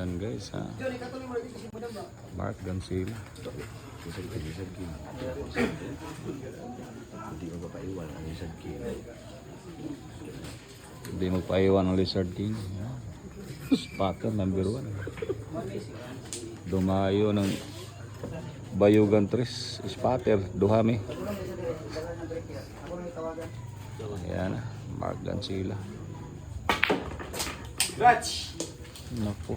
Ayan guys ha. Mark Gansila. Hindi mo ba paiwan ang Lizard King? Hindi mo paiwan ang Lizard King. Ayan. Spotter number 1. Dumayo ng Bayugan 3. Spotter. Duhami. Ayan ha. Mark Gansila. Scratch! Naku.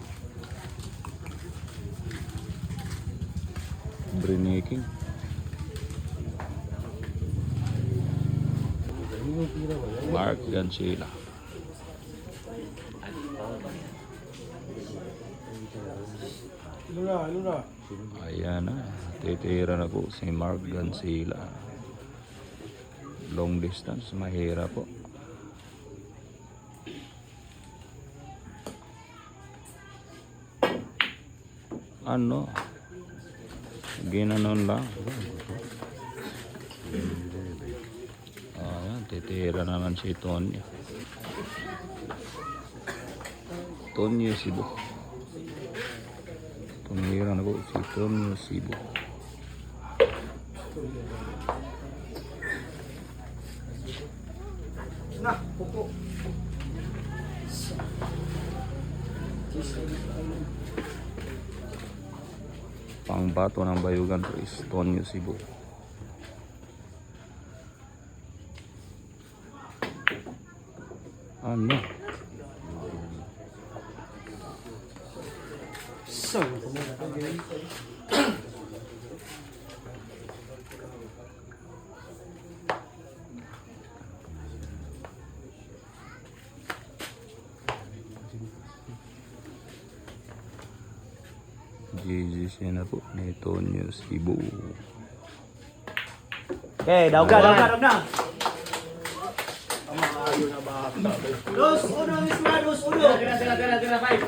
Briniking. Mark Gansila. Luna. Ayan na. Titira na po si Mark Gansila. Long distance. Mahirap po. Ano? Ginanon lang. Ayan, titira naman si Tonyo. Tonyo Cebu. Tumira na po si Tonyo Cebu. Na, pupo. Pangbato ng Bayugan po is Tonyo Cebu. Ano? GGC na po ni Tonyo Cebu. Okay, daw na. Dos, uno, misma, dos, uno. Tira, 5.